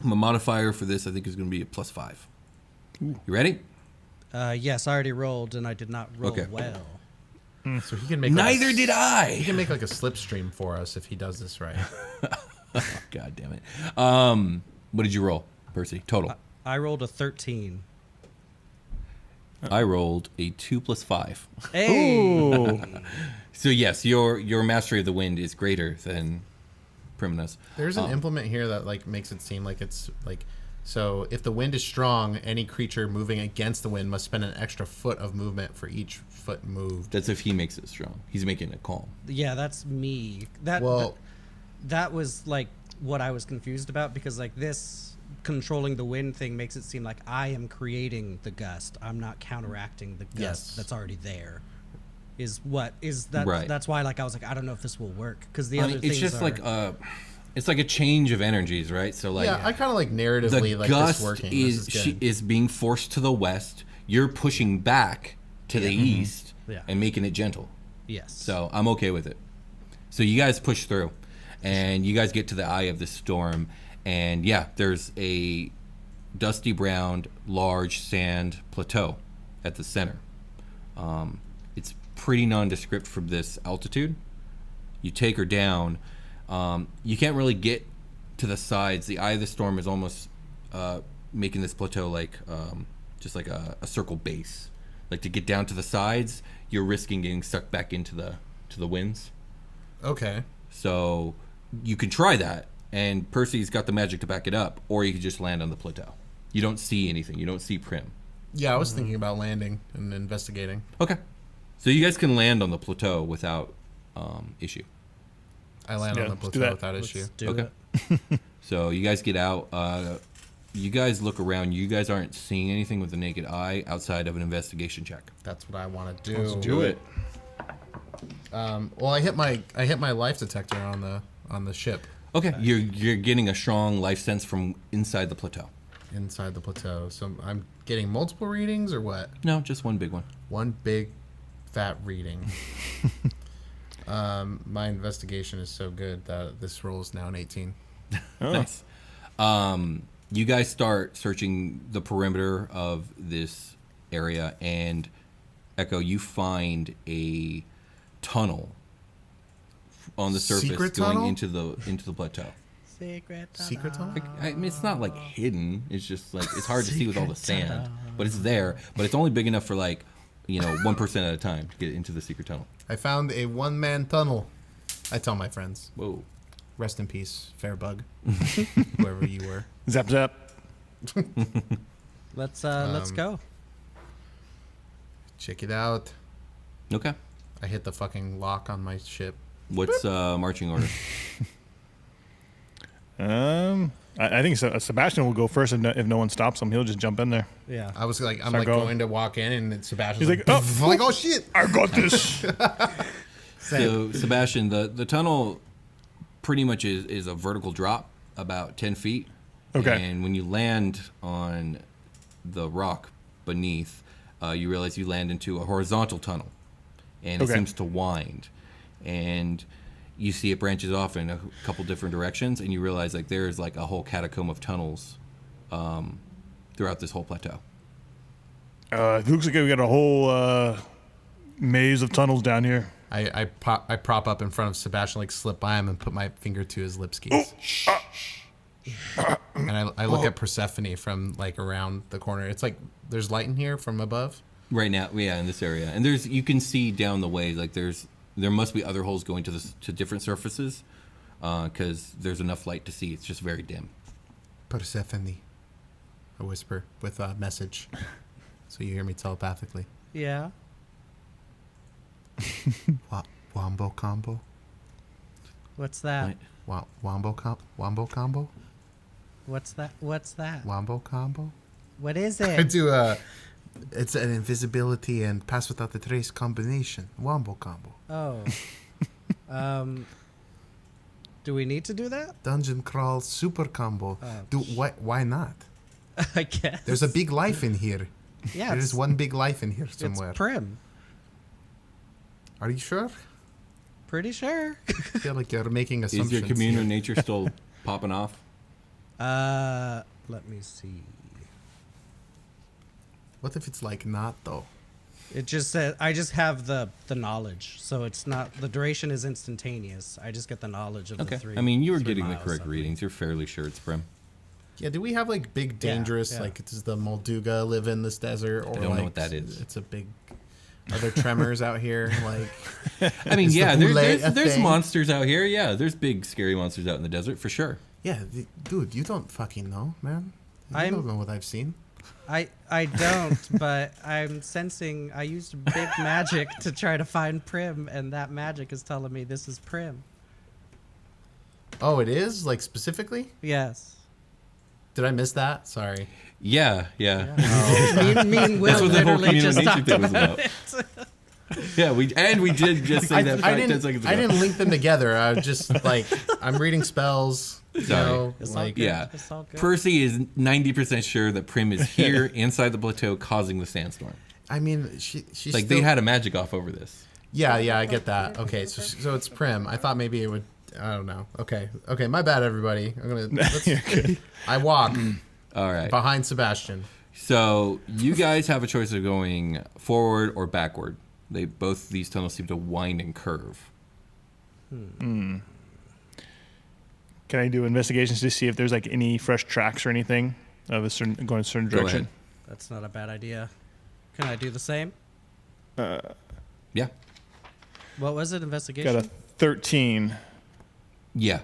My modifier for this, I think, is going to be a +5. You ready? Yes, I already rolled, and I did not roll Okay. well. So he can make. Neither like did He I. can make like a slipstream for us if he does this right. God damn it. What did you roll, Percy? Total. I rolled a 13. I rolled a 2 + 5. Hey! Ooh. So yes, your mastery of the wind is greater than Primina's. There's an implement here that like makes it seem like it's like, so if the wind is strong, any creature moving against the wind must spend an extra foot of movement for each foot moved. That's if he makes it strong. He's making it calm. Yeah, that's me. That was like what I was confused about because like this controlling the wind thing makes it seem like I am creating the gust. I'm not counteracting the gust Yes. that's already there. Is that Right. That's why like I was like I don't know if this will work because the I other mean, things it's just are, like a change of energies, right? So like Yeah, I kind of like narratively the like gust this working. is This is good. is being forced to the west. You're pushing back to the east Yeah. and making it gentle. yes. So I'm okay with it. So you guys push through, and you guys get to the eye of the storm, and yeah, there's a dusty brown, large sand plateau at the center. It's pretty nondescript from this altitude. You take her down. You can't really get to the sides. The eye of the storm is almost making this plateau like just like a circle base. Like to get down to the sides, you're risking getting sucked back into the winds. Okay. So you can try that, and Percy's got the magic to back it up, or you could just land on the plateau. You don't see anything. You don't see Prim. Yeah, I was thinking about landing and investigating. Okay. So you guys can land on the plateau without issue. I land on the plateau without issue. Do it. So you guys get out. You guys look around. You guys aren't seeing anything with the naked eye outside of an investigation check. That's what I want to do. Let's do it. Well, I hit my life detector on the ship. Okay. You're getting a strong life sense from inside the plateau. Inside the plateau. So I'm getting multiple readings or what? No, just one big one. One big fat reading. My investigation is so good that this roll is now an 18. Oh. Nice. You guys start searching the perimeter of this area, and Echo, you find a tunnel on the surface Secret going tunnel? into the plateau. Secret tunnel? I mean, it's not like hidden. It's just like it's hard to see with all the sand, but it's there. But it's only big enough for 1% at a time to get into the secret tunnel. I found a one-man tunnel. I tell my friends. Whoa. Rest in peace, Fairbug. Whoever you were. Zap zap. Let's go. Check it out. Okay. I hit the fucking lock on my ship. What's marching order? I think Sebastian will go first if no one stops him. He'll just jump in there. Yeah. I was like, I'm Start going. going to walk in, and Sebastian's He's like, oh, I'm like, oh shit, I got this. So, Sebastian, the tunnel pretty much is a vertical drop, about 10 feet. Okay. And when you land on the rock beneath, you realize you land into a horizontal tunnel. And it seems to wind. And you see it branches off in a couple different directions, and you realize there's a whole catacomb of tunnels throughout this whole plateau. It looks like we got a whole maze of tunnels down here. I prop up in front of Sebastian, slip by him and put my finger to his lips keys. And I look at Persephone from around the corner. It's there's light in here from above. Right now, yeah, in this area, and you can see down the way there must be other holes going to different surfaces, because there's enough light to see. It's just very dim. Persephone, I whisper with a message, so you hear me telepathically. Yeah. Wombo combo. What's that? Wombo combo. What's that? Wombo combo. What is I it? do it's an invisibility and pass without the trace combination. Wombo combo. Oh. Do we need to do that? Dungeon crawl super combo. Why not? I guess. There's a big life in here. Yeah. There's one big life in here somewhere. It's Prim. Are you sure? Pretty sure. I feel like you're making assumptions. Is your communal nature still popping off? Let me see. What if it's not though? It just said I just have the knowledge, so it's not the duration is instantaneous. I just get the knowledge of the 3. I mean, you were 3 getting the miles, correct I think. readings. You're fairly sure it's Prim. Yeah, do we have big dangerous yeah. does the Molduga live in this desert, or I don't know what that is. It's a big. Are there tremors out here? I mean, is the yeah, boulet a there's thing? monsters out here. Yeah, there's big scary monsters out in the desert for sure. Yeah, dude, you don't fucking know, man. You don't know what I've seen. I don't, but I'm sensing I used big magic to try to find Prim, and that magic is telling me this is Prim. Oh, it is? Specifically? Yes. Did I miss that? Sorry. Yeah. Me and Will That's what the whole literally communal just nature talked thing was about about. it. Yeah, we did just say that 10 seconds ago. I didn't link them together. I was just I'm reading spells. Sorry. It's all good. Yeah, It's all good. Percy is 90% sure that Prim is here inside the plateau causing the sandstorm. I mean, she's They had a magic off over this. Yeah, I get that. Okay, so it's Prim. I thought maybe it would. I don't know. Okay, my bad, everybody. I walk. All right. Behind Sebastian. So you guys have a choice of going forward or backward. Both these tunnels seem to wind and curve. Can I do investigations to see if there's any fresh tracks or anything of going a certain Go direction? ahead. That's not a bad idea. Can I do the same? Yeah. What was it? Investigation? Got a 13. Yeah.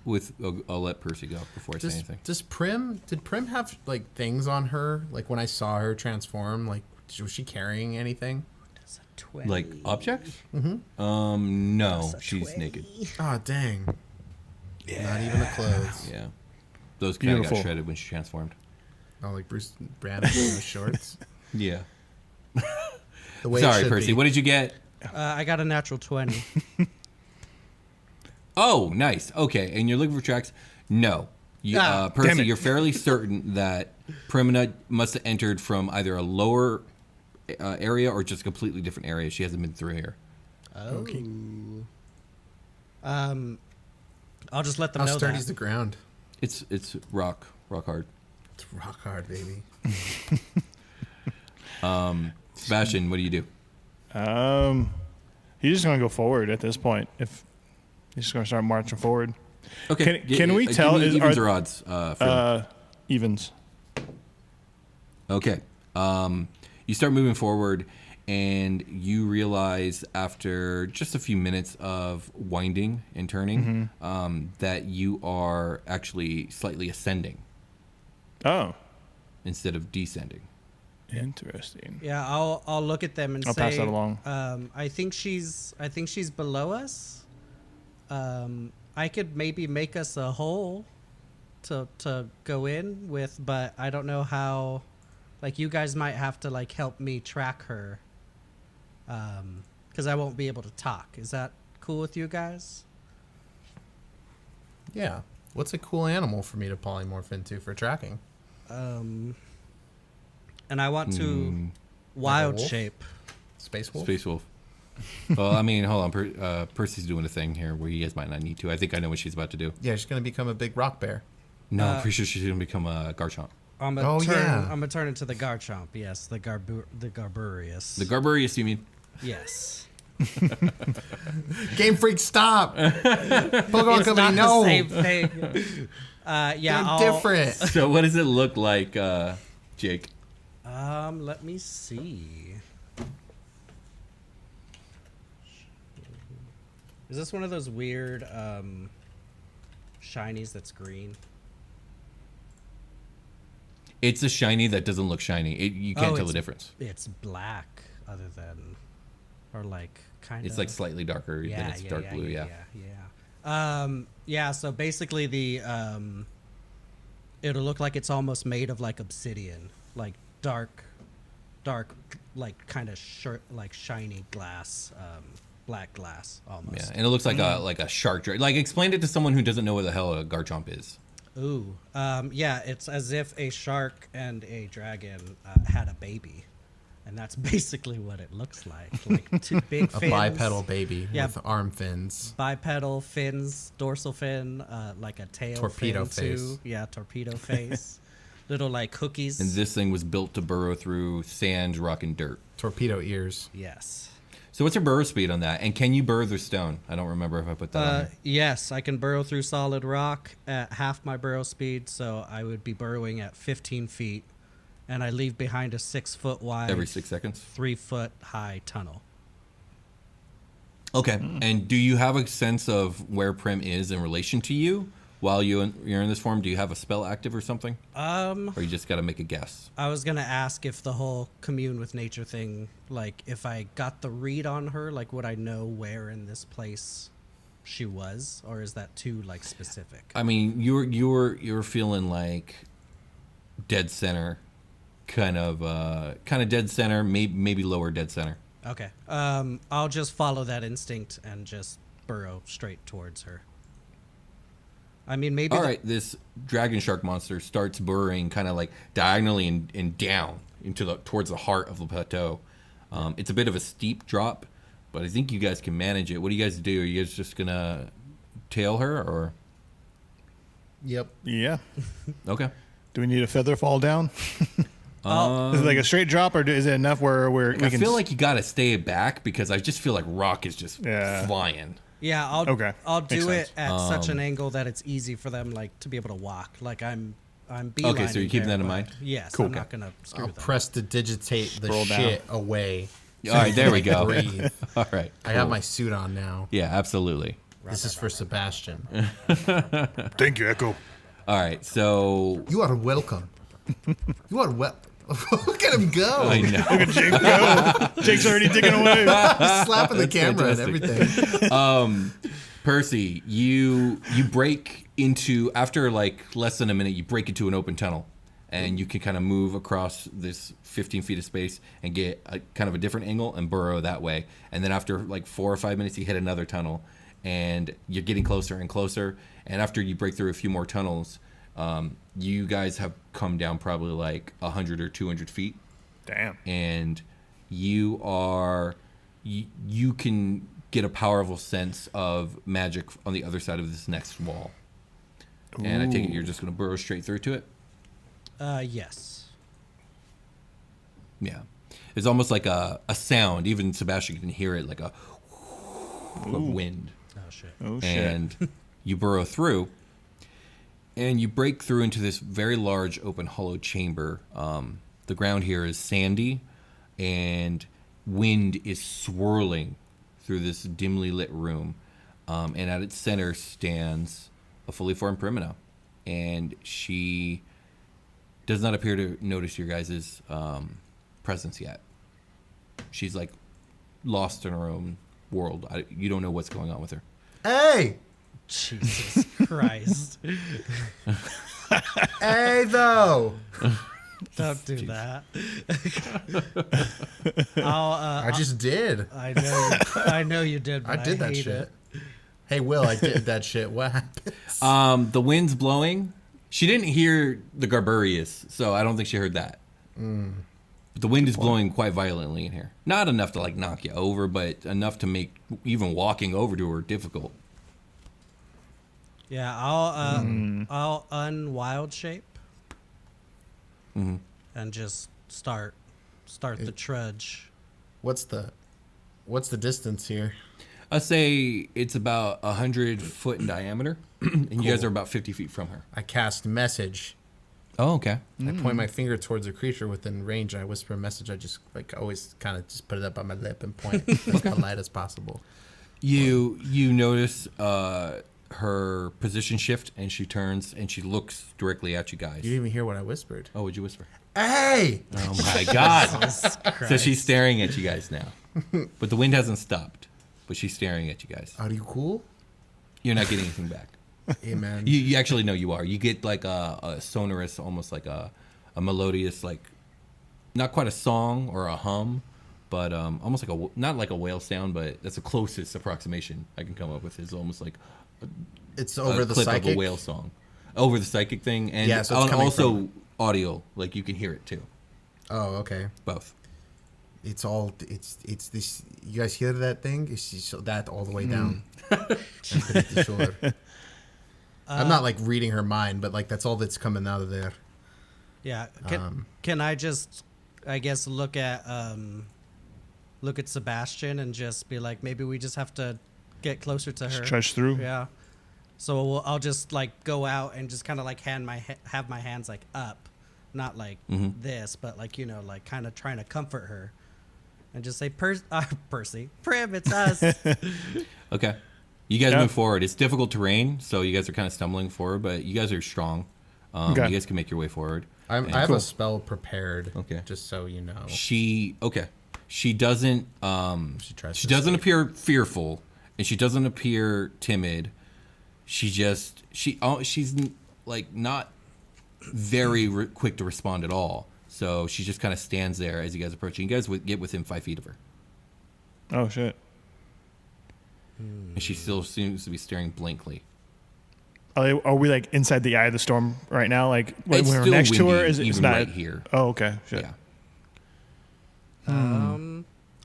I'll let Percy go before I say anything. Did Prim have like things on her? Like when I saw her transform, like was she carrying anything? That's a 20. Like objects? Mm-hmm. No, she's naked. Oh dang. Yeah. Not even the clothes. Yeah. Those kind of got Beautiful. shredded when she transformed. Oh, like Bruce Banner in those shorts. Yeah. The way it Sorry, should Percy. be. What did you get? I got a natural 20. Oh, nice. Okay, and you're looking for tracks? No. damn Percy, it. you're fairly certain that Primina must have entered from either a lower area or just a completely different area. She hasn't been through here. Oh. I'll just let them How know sturdy's that. the ground? It's rock hard. It's rock hard, baby. Sebastian, what do you do? He's just gonna go forward at this point. If he's just gonna start marching forward. Okay. Can we tell? Give me evens are- or odds? For Evens. Okay. You start moving forward, and you realize after just a few minutes of winding and turning that you are actually slightly ascending Oh, instead of descending. interesting. Yeah, I'll look at them and I'll say, pass that along. I think she's below us. I could maybe make us a hole to go in with, but I don't know how. Like, you guys might have to like help me track her, because I won't be able to talk. Is that cool with you guys? Yeah. What's a cool animal for me to polymorph into for tracking? And I want to wild wolf? shape. Space wolf? Space Wolf. Well, I mean, hold on. Percy's doing a thing here where you guys might not need to. I think I know what she's about to do. Yeah, she's going to become a big rock bear. No, I'm pretty sure she's going to become a Garchomp. I'm Oh, yeah. gonna turn into the Garchomp. Yes, the Garburius. The Garburius, you mean? Yes. Game Freak, stop! Pokemon It's Company, not no! the same thing. Yeah, They're different. So what does it look like, Jake? Let me see. Is this one of those weird shinies that's green? It's a shiny that doesn't look shiny. You can't tell the it's- difference. It's black, other than, or like kind of. It's like slightly darker than its dark blue. Yeah. Yeah. So basically, it'll look like it's almost made of like obsidian, like dark, like kind of like shiny glass, black glass almost. Yeah, and it looks like a shark dragon. Like, explain it to someone who doesn't know what the hell a Garchomp is. Ooh. Yeah, it's as if a shark and a dragon had a baby. And that's basically what it looks like. Like two big A fins. bipedal baby Yeah. with arm fins. Bipedal fins, dorsal fin, like a tail Torpedo fin face. too. Yeah, torpedo face. Little like cookies. And this thing was built to burrow through sand, rock, and dirt. Torpedo ears. Yes. So what's your burrow speed on that? And can you burrow through stone? I don't remember if I put that on there. Yes, I can burrow through solid rock at half my burrow speed, so I would be burrowing at 15 feet, and I leave behind a 6 foot wide, Every 6 seconds? 3 foot high tunnel. Okay. And do you have a sense of where Prim is in relation to you while you're in this form? Do you have a spell active or something? Or you just got to make a guess? I was gonna ask if the whole commune with nature thing, like if I got the read on her, like would I know where in this place she was, or is that too like specific? I mean, you're feeling like dead center, kind of dead center, maybe lower dead center. Okay. I'll just follow that instinct and just burrow straight towards her. I mean, maybe. All right, this dragon shark monster starts burrowing kind of like diagonally and down towards the heart of the plateau. It's a bit of a steep drop, but I think you guys can manage it. What do you guys do? Are you guys just gonna tail her, or? Yep. Yeah. Okay. Do we need a feather fall down? Is it like a straight drop, or is it enough where we I can? feel like you gotta stay back because I just feel like rock is just flying. Yeah, I'll Makes do it sense. at such an angle that it's easy for them like to be able to walk. Like I'm beelining. Okay, so you're keeping there, that in but mind? Yes, Cool. I'm not gonna screw I'll them. press to digitate the Scroll down. shit away. All right, there we go. Breathe. All right. I have my suit on now. Yeah, absolutely. This is for Sebastian. Thank you, Echo. All right, so You are welcome. You are Look at him go. I know. Look at Jake go. Jake's already digging away. He's slapping the camera fantastic. and everything. Percy, you break into, after like less than a minute, you break into an open tunnel, and you can kind of move across this 15 feet of space and get a kind of a different angle and burrow that way. And then after like 4 or 5 minutes, you hit another tunnel, and you're getting closer and closer. And after you break through a few more tunnels, you guys have come down probably like 100 or 200 feet. Damn. And you can get a powerful sense of magic on the other side of this next wall. Ooh. And I take it you're just going to burrow straight through to it? Yes. Yeah. It's almost like a sound. Even Sebastian can hear it, like a wind. Oh, shit. Oh, shit. And you burrow through, and you break through into this very large open hollow chamber. The ground here is sandy, and wind is swirling through this dimly lit room. And at its center stands a fully formed Primina, and she does not appear to notice your guys' presence yet. She's like lost in her own world. You don't know what's going on with her. Hey! Jesus Christ. Hey, though! Don't do that. I just did. I know you did, but I did that hate shit. it. Hey, Will, I did that shit. What happened? The wind's blowing. She didn't hear the Garburius, so I don't think she heard that. But the wind is blowing quite violently in here. Not enough to like knock you over, but enough to make even walking over to her difficult. Yeah, I'll unwild shape and just start the trudge. What's the distance here? I say it's about 100 foot in diameter, and you guys are about 50 feet from her. I cast message. Oh, okay. I point my finger towards a creature within range, and I whisper a message. I just like always kind of just put it up on my lip and point as polite as possible. You notice her position shift, and she turns and she looks directly at you guys. You didn't even hear what I whispered. Oh, what'd you whisper? Hey! Oh my God! So she's staring at you guys now, but the wind hasn't stopped. But she's staring at you guys. Are you cool? You're not getting anything back. Hey, man. You actually know you are. You get like a sonorous, almost like a melodious, like not quite a song or a hum, but almost like not like a whale sound, but that's the closest approximation I can come up with. Is almost like it's over the clip psychic of a whale song, over the psychic thing, and yeah, so it's also audio, like you can hear it too. Oh, okay. Both. It's this. You guys hear that thing? It's just that all the way down. I'm pretty sure. I'm not like reading her mind, but like that's all that's coming out of there. Yeah. Can I just, I guess, look at Sebastian and just be like, maybe we just have to get closer to her. Just trudge through. Yeah. So I'll just like go out and just kind of like have my hands like up, not like this, but like like kind of trying to comfort her. And just say, Percy, Prim, it's us. Okay. You guys move forward. It's difficult terrain, so you guys are kind of stumbling forward, but you guys are strong. You guys can make your way forward. I have a spell prepared. Okay. Just so you know. She doesn't She doesn't appear fearful, and she doesn't appear timid. She's like not very quick to respond at all. So she just kind of stands there as you guys approach. You guys get within 5 feet of her. Oh, shit. And she still seems to be staring blankly. Are we like inside the eye of the storm right now? Like when It's we're still next to her, windy, it's even not right here. Oh, okay. Shit. Yeah.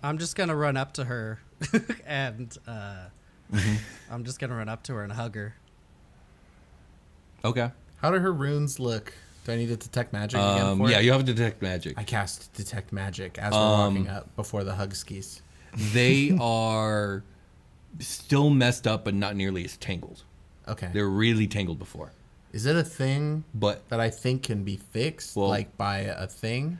I'm just gonna run up to her, and I'm just gonna run up to her and hug her. Okay. How do her runes look? Do I need to detect magic again for Yeah, it? you have to detect magic. I cast detect magic as we're walking up before the hug skis. They are still messed up, but not nearly as tangled. Okay. They're really tangled before. Is it a thing But that I think can be fixed, Well- like by a thing?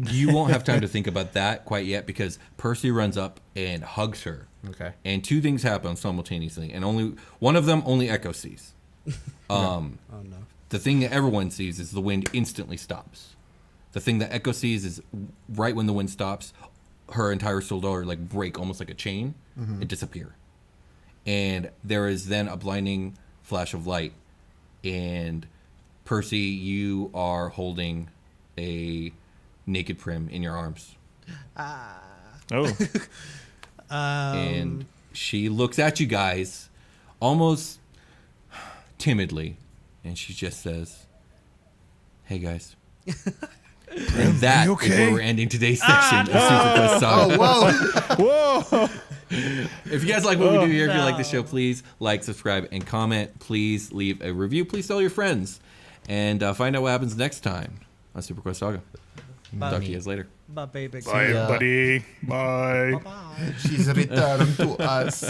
You won't have time to think about that quite yet because Percy runs up and hugs her. Okay. And two things happen simultaneously, and only one of them only Echo sees. Oh no. The thing that everyone sees is the wind instantly stops. The thing that Echo sees is right when the wind stops, her entire soul like break almost like a chain and disappear. And there is then a blinding flash of light, and Percy, you are holding a naked Prim in your arms. Oh. And she looks at you guys almost timidly, and she just says, "Hey guys." And that is where we're ending today's section of SuperQuest Saga. Oh, whoa. Whoa. If you guys like what we do here, if you like the show, please like, subscribe, and comment. Please leave a review. Please tell your friends. And find out what happens next time on SuperQuest Saga. Talk to you guys later. Bye, baby. Bye, buddy. Bye. Bye. She's returned to us.